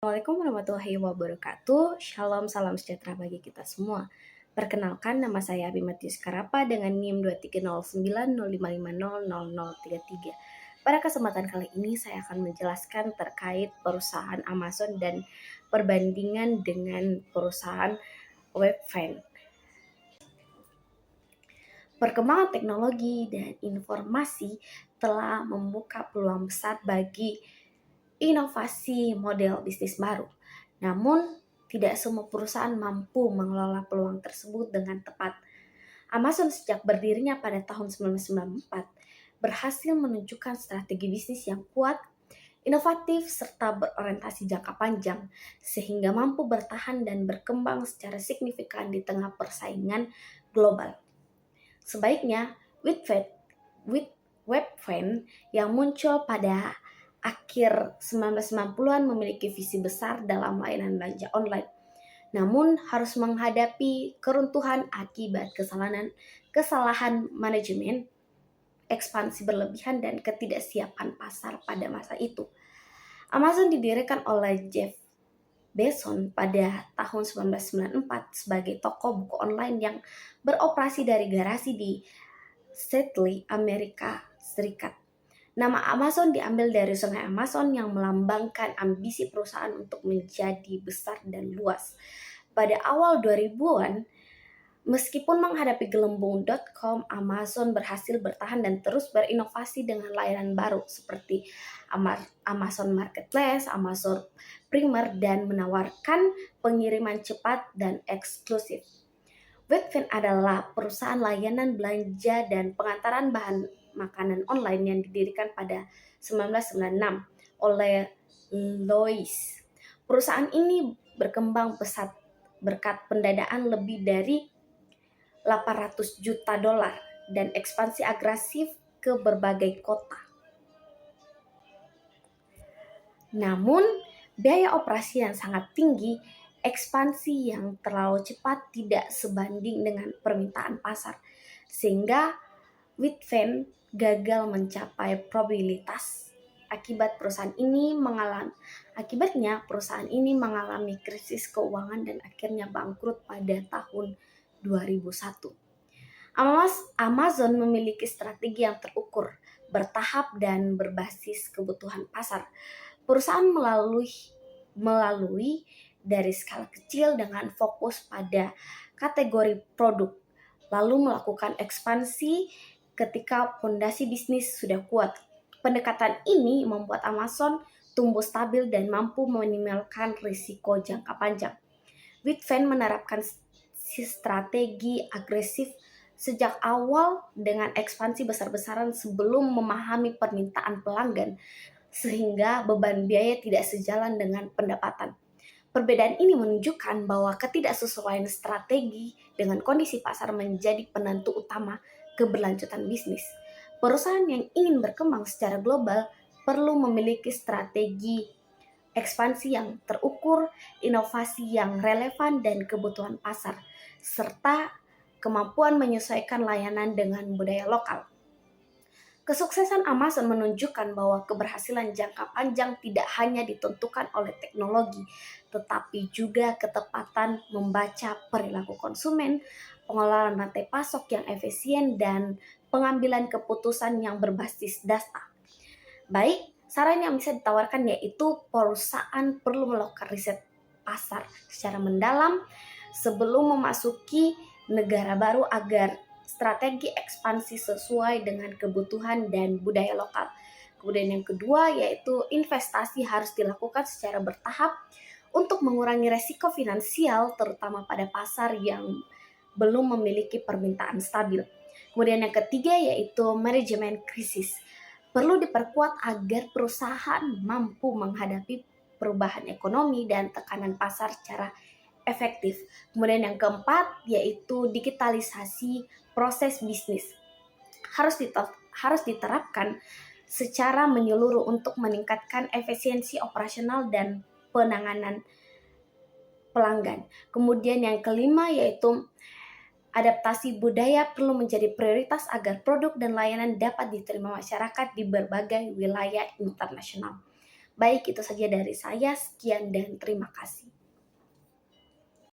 Assalamualaikum warahmatullahi wabarakatuh. Shalom, salam sejahtera bagi kita semua. Perkenalkan, nama saya Abimatius Karapa dengan NIM 230905500033. Pada kesempatan kali ini saya akan menjelaskan terkait perusahaan Amazon dan perbandingan dengan perusahaan Webvan. Perkembangan teknologi dan informasi telah membuka peluang besar bagi inovasi model bisnis baru. Namun, tidak semua perusahaan mampu mengelola peluang tersebut dengan tepat. Amazon sejak berdirinya pada tahun 1994 berhasil menunjukkan strategi bisnis yang kuat, inovatif, serta berorientasi jangka panjang, sehingga mampu bertahan dan berkembang secara signifikan di tengah persaingan global. Sebaiknya, Webvan yang muncul pada akhir 1990-an memiliki visi besar dalam layanan belanja online. Namun harus menghadapi keruntuhan akibat kesalahan manajemen, ekspansi berlebihan dan ketidaksiapan pasar pada masa itu. Amazon didirikan oleh Jeff Bezos pada tahun 1994 sebagai toko buku online yang beroperasi dari garasi di Seattle, Amerika Serikat. Nama Amazon diambil dari sungai Amazon yang melambangkan ambisi perusahaan untuk menjadi besar dan luas. Pada awal 2000-an, meskipun menghadapi gelembung.com, Amazon berhasil bertahan dan terus berinovasi dengan layanan baru seperti Amazon Marketplace, Amazon Primer, dan menawarkan pengiriman cepat dan eksklusif. Webvan adalah perusahaan layanan belanja dan pengantaran bahan makanan online yang didirikan pada 1996 oleh Lois. Perusahaan ini berkembang pesat berkat pendanaan lebih dari 800 juta dolar dan ekspansi agresif ke berbagai kota. Namun, biaya operasi yang sangat tinggi, ekspansi yang terlalu cepat tidak sebanding dengan permintaan pasar, sehingga Webvan gagal mencapai probabilitas. Akibatnya perusahaan ini mengalami krisis keuangan dan akhirnya bangkrut pada tahun 2001. Amazon memiliki strategi yang terukur, bertahap dan berbasis kebutuhan pasar. Perusahaan melalui dari skala kecil dengan fokus pada kategori produk, lalu melakukan ekspansi ketika fondasi bisnis sudah kuat. Pendekatan ini membuat Amazon tumbuh stabil dan mampu meminimalkan risiko jangka panjang. Webvan menerapkan strategi agresif sejak awal dengan ekspansi besar-besaran sebelum memahami permintaan pelanggan, sehingga beban biaya tidak sejalan dengan pendapatan. Perbedaan ini menunjukkan bahwa ketidaksesuaian strategi dengan kondisi pasar menjadi penentu utama keberlanjutan bisnis. Perusahaan yang ingin berkembang secara global perlu memiliki strategi ekspansi yang terukur, inovasi yang relevan dan kebutuhan pasar, serta kemampuan menyesuaikan layanan dengan budaya lokal. Kesuksesan Amazon menunjukkan bahwa keberhasilan jangka panjang tidak hanya ditentukan oleh teknologi, tetapi juga ketepatan membaca perilaku konsumen, pengelolaan rantai pasok yang efisien, dan pengambilan keputusan yang berbasis data. Baik, saran yang bisa ditawarkan yaitu perusahaan perlu melakukan riset pasar secara mendalam sebelum memasuki negara baru agar strategi ekspansi sesuai dengan kebutuhan dan budaya lokal. Kemudian yang kedua yaitu investasi harus dilakukan secara bertahap untuk mengurangi resiko finansial terutama pada pasar yang belum memiliki permintaan stabil. Kemudian yang ketiga yaitu manajemen krisis. Perlu diperkuat agar perusahaan mampu menghadapi perubahan ekonomi dan tekanan pasar secara efektif. Kemudian yang keempat yaitu digitalisasi proses bisnis. Harus diterapkan secara menyeluruh untuk meningkatkan efisiensi operasional dan penanganan pelanggan. Kemudian yang kelima yaitu adaptasi budaya perlu menjadi prioritas agar produk dan layanan dapat diterima masyarakat di berbagai wilayah internasional. Baik, itu saja dari saya. Sekian dan terima kasih.